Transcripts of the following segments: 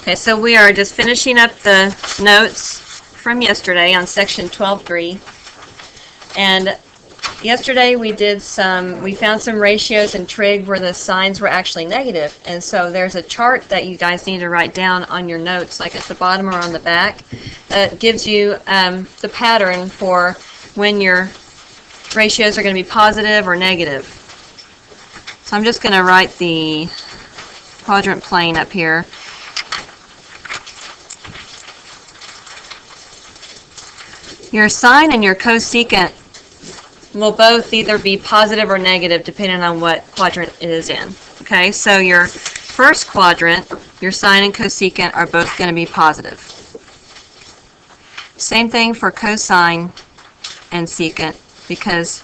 Okay, so we are just finishing up the notes from yesterday on section 12.3. And yesterday we found some ratios in trig where the signs were actually negative. And so there's a chart that you guys need to write down on your notes, like at the bottom or on the back, that gives you the pattern for when your ratios are going to be positive or negative. So I'm just going to write the quadrant plane up here. Your sine and your cosecant will both either be positive or negative depending on what quadrant it is in. Okay, so your first quadrant, your sine and cosecant are both going to be positive. Same thing for cosine and secant because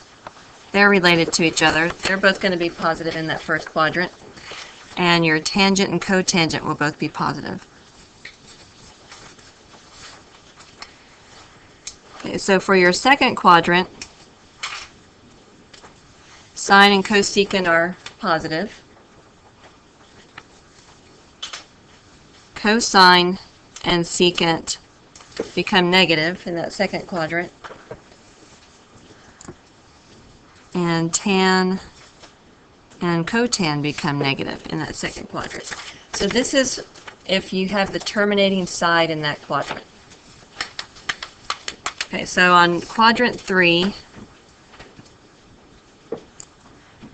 they're related to each other. They're both going to be positive in that first quadrant. And your tangent and cotangent will both be positive. Okay, so for your second quadrant, sine and cosecant are positive. Cosine and secant become negative in that second quadrant. And tan and cotan become negative in that second quadrant. So this is if you have the terminating side in that quadrant. Okay, so on quadrant 3,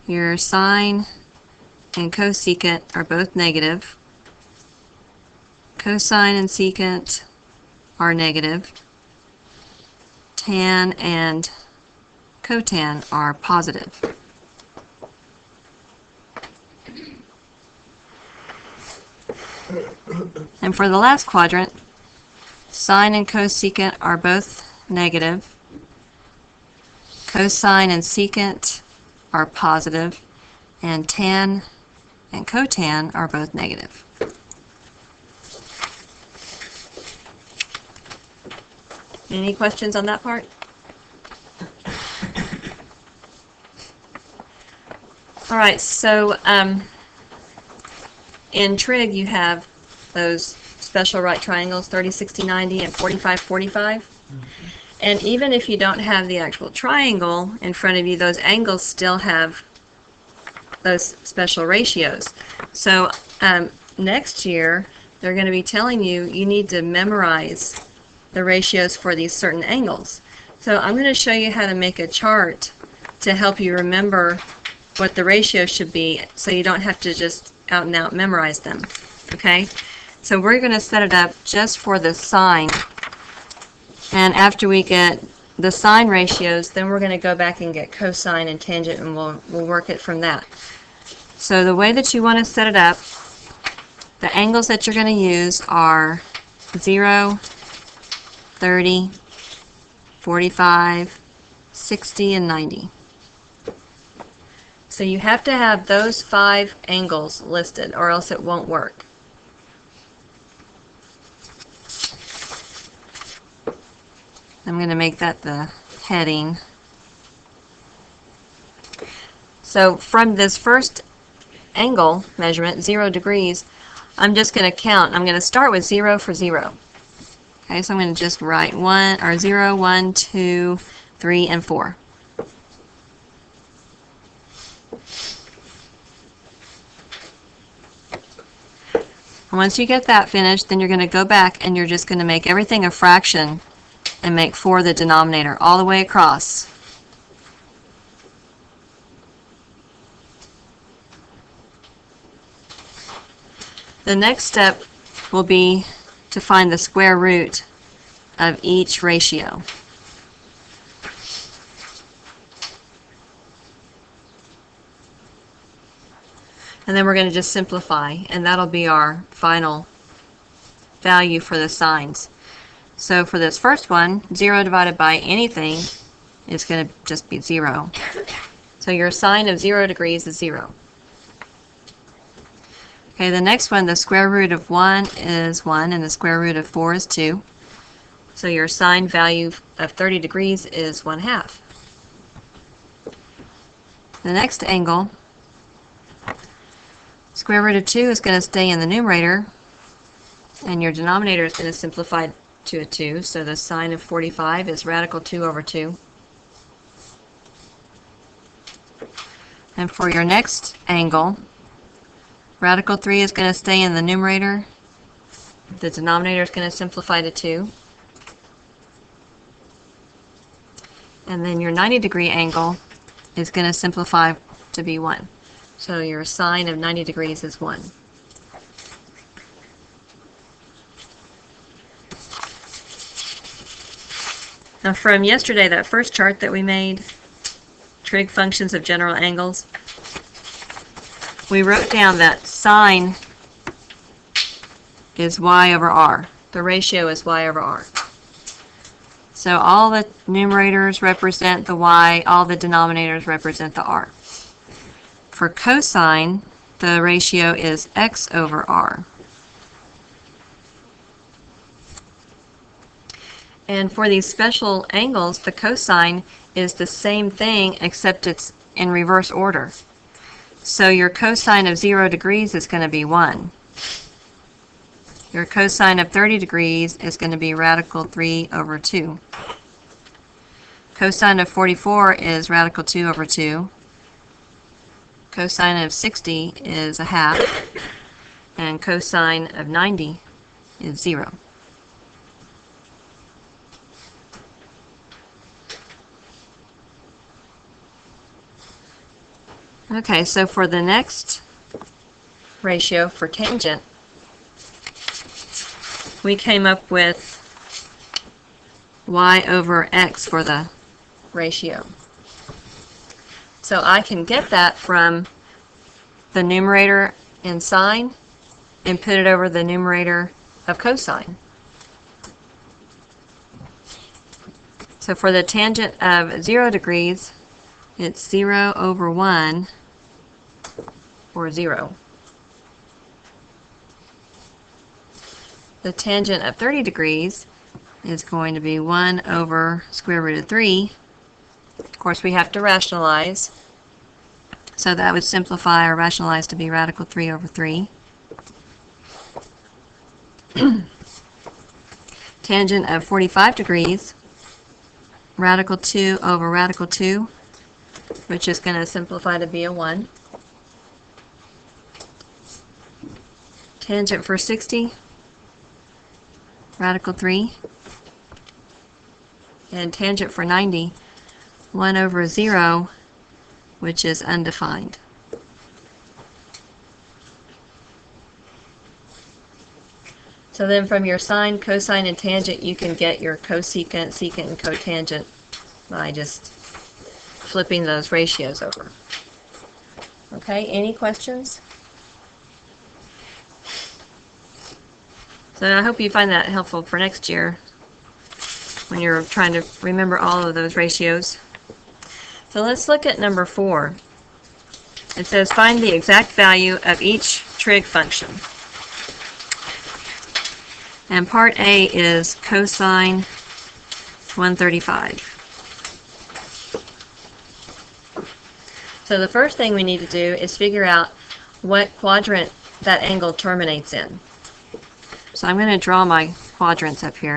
your sine and cosecant are both negative. Cosine and secant are negative. Tan and cotan are positive. And for the last quadrant, sine and cosecant are both negative. Cosine and secant are positive, and tan and cotan are both negative. Any questions on that part? All right, so in trig you have those special right triangles, 30, 60, 90, and 45, 45. And even if you don't have the actual triangle in front of you, those angles still have those special ratios. So next year, they're going to be telling you need to memorize the ratios for these certain angles. So I'm going to show you how to make a chart to help you remember what the ratio should be so you don't have to just out and out memorize them. Okay? So we're going to set it up just for the sine. And after we get the sine ratios, then we're going to go back and get cosine and tangent, and we'll work it from that. So the way that you want to set it up, the angles that you're going to use are 0, 30, 45, 60, and 90. So you have to have those 5 angles listed, or else it won't work. I'm going to make that the heading. So from this first angle measurement, 0 degrees, I'm just going to count. I'm going to start with 0 for 0. Okay, so I'm going to just write 0, 1, 2, 3, and 4. And once you get that finished, then you're going to go back and you're just going to make everything a fraction and make 4 the denominator all the way across. The next step will be to find the square root of each ratio. And then we're going to just simplify, and that'll be our final value for the sines. So for this first one, 0 divided by anything is going to just be 0. So your sine of 0 degrees is 0. Okay, the next one, the square root of 1 is 1, and the square root of 4 is 2. So your sine value of 30 degrees is 1/2. The next angle, square root of 2 is going to stay in the numerator, And your denominator is going to simplify to a 2, so the sine of 45 is radical 2 over 2. And for your next angle, radical 3 is going to stay in the numerator. The denominator is going to simplify to 2. And then your 90-degree angle is going to simplify to be 1. So your sine of 90 degrees is 1. Now from yesterday, that first chart that we made, trig functions of general angles, we wrote down that sine is y over r. The ratio is y over r. So all the numerators represent the y, all the denominators represent the r. For cosine, the ratio is x over r. And for these special angles, the cosine is the same thing except it's in reverse order. So your cosine of 0 degrees is going to be 1. Your cosine of 30 degrees is going to be radical 3 over 2. Cosine of 44 is radical 2 over 2. Cosine of 60 is a half. And cosine of 90 is 0. Okay, so for the next ratio for tangent, we came up with y over x for the ratio. So I can get that from the numerator in sine and put it over the numerator of cosine. So for the tangent of 0 degrees, it's 0 over 1, or 0. The tangent of 30 degrees is going to be 1 over square root of 3. Of course, we have to rationalize. So that would simplify or rationalize to be radical 3 over 3. Tangent of 45 degrees, radical 2 over radical 2, which is going to simplify to be a 1. Tangent for 60, radical 3. And tangent for 90, 1 over 0, which is undefined. So then from your sine, cosine, and tangent, you can get your cosecant, secant, and cotangent by just flipping those ratios over. Okay, any questions? So I hope you find that helpful for next year when you're trying to remember all of those ratios. So let's look at number 4. It says find the exact value of each trig function. And part A is cosine 135. So the first thing we need to do is figure out what quadrant that angle terminates in. So I'm going to draw my quadrants up here.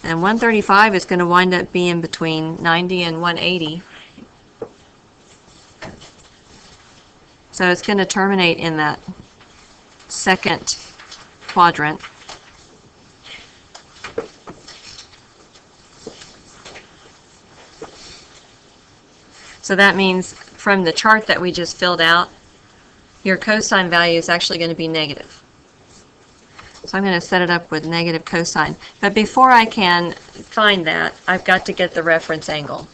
And 135 is going to wind up being between 90 and 180. So it's going to terminate in that second quadrant. So that means from the chart that we just filled out, your cosine value is actually going to be negative. So I'm going to set it up with negative cosine. But before I can find that, I've got to get the reference angle.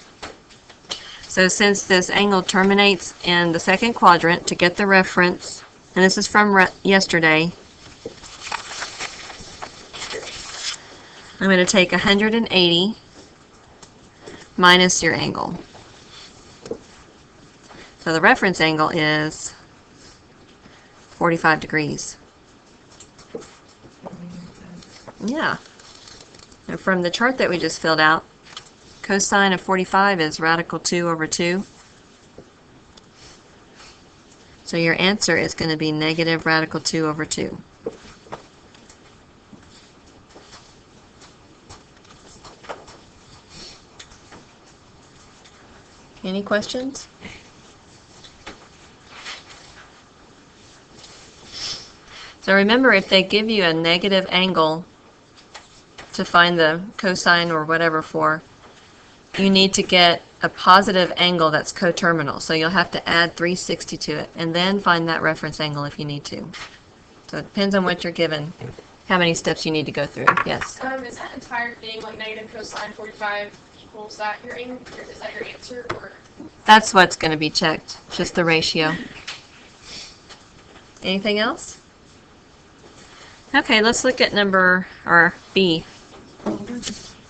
So since this angle terminates in the second quadrant, to get the reference, and this is from yesterday, I'm going to take 180 minus your angle. So the reference angle is 45 degrees. Yeah. And from the chart that we just filled out, cosine of 45 is radical 2 over 2. So your answer is going to be negative radical 2 over 2. Any questions? So remember, if they give you a negative angle to find the cosine or whatever for, you need to get a positive angle that's coterminal. So you'll have to add 360 to it and then find that reference angle if you need to. So it depends on what you're given, how many steps you need to go through. Yes? Is that entire thing, like negative cosine 45 equals that your is that your answer? Or? That's what's going to be checked, just the ratio. Anything else? Okay, let's look at number B.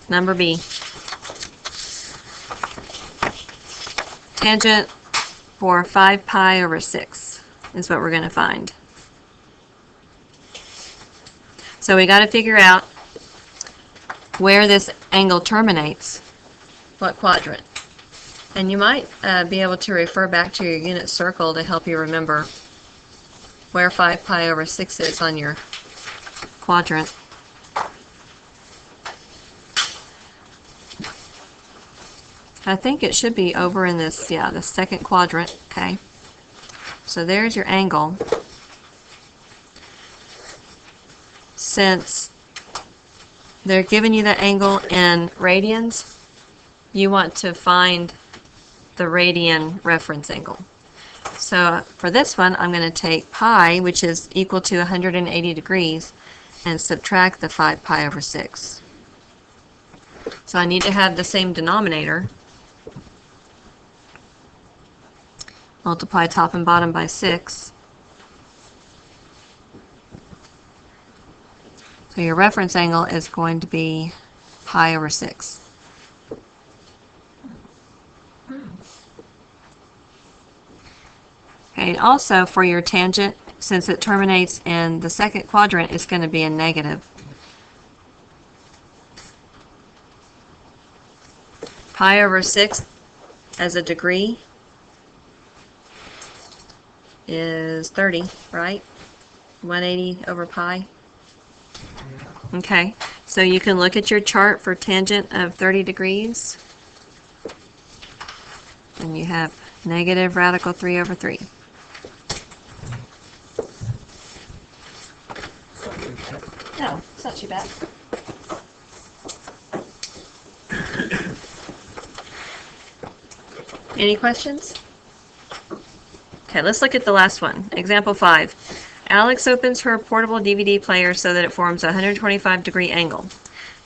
Number B. Tangent for 5 pi over 6 is what we're going to find. So we got to figure out where this angle terminates, what quadrant. And you might be able to refer back to your unit circle to help you remember where 5 pi over 6 is on your quadrant. I think it should be over in this, yeah, the second quadrant, okay? So there's your angle. Since they're giving you the angle in radians, you want to find the radian reference angle. So for this one, I'm going to take pi, which is equal to 180 degrees, and subtract the 5 pi over 6. So I need to have the same denominator. Multiply top and bottom by 6. So your reference angle is going to be pi over 6. Okay, also for your tangent, since it terminates in the second quadrant, it's going to be a negative. Pi over 6 as a degree is 30, right? 180 over pi. Okay, so you can look at your chart for tangent of 30 degrees. And you have negative radical 3 over 3. No, it's not too bad. Any questions? Okay, let's look at the last one. Example 5. Alex opens her portable DVD player so that it forms a 125-degree angle.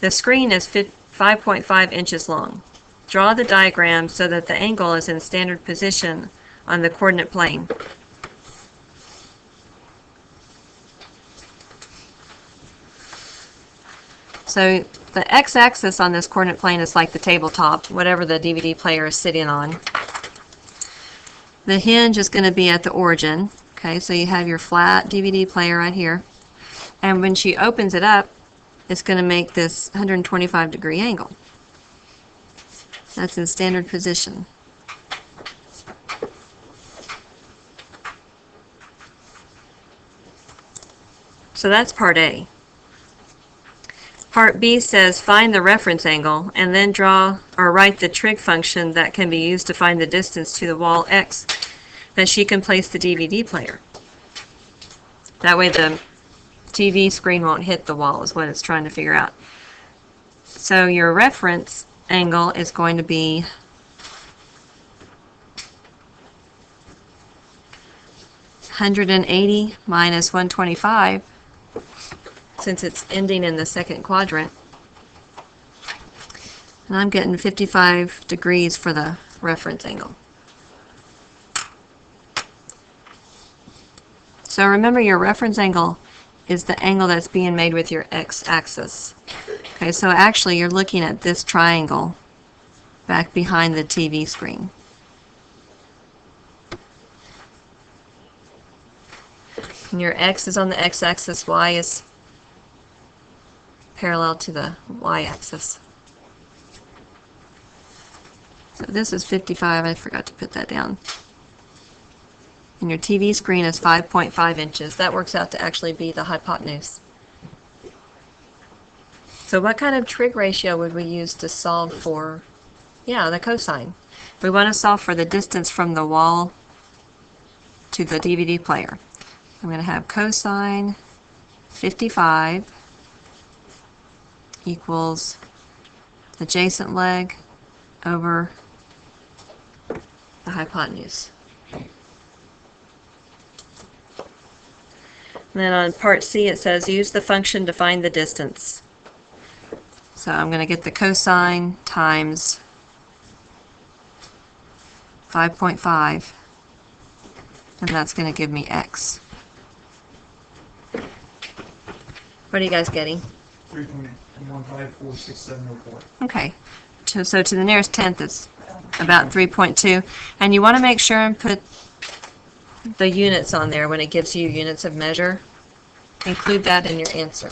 The screen is 5.5 inches long. Draw the diagram so that the angle is in standard position on the coordinate plane. So the x-axis on this coordinate plane is like the tabletop, whatever the DVD player is sitting on. The hinge is going to be at the origin. Okay, so you have your flat DVD player right here. And when she opens it up, it's going to make this 125-degree angle. That's in standard position. So that's part A. Part B says find the reference angle and then draw or write the trig function that can be used to find the distance to the wall X that she can place the DVD player. That way the TV screen won't hit the wall is what it's trying to figure out. So your reference angle is going to be (180 minus 125), since it's ending in the second quadrant. And I'm getting 55 degrees for the reference angle. So remember, your reference angle is the angle that's being made with your x-axis. Okay, so actually you're looking at this triangle back behind the TV screen. And your x is on the x-axis, y is parallel to the y-axis. So this is 55, I forgot to put that down. and your TV screen is 5.5 inches. That works out to actually be the hypotenuse. So what kind of trig ratio would we use to solve for, yeah, the cosine? We want to solve for the distance from the wall to the DVD player. I'm going to have cosine 55 equals adjacent leg over the hypotenuse. And then on part C it says use the function to find the distance. So I'm going to get the cosine times 5.5, and that's going to give me x. What are you guys getting? 3.1546704. Okay, so to the nearest tenth is about 3.2, and you want to make sure and put the units on there when it gives you units of measure. Include that in your answer.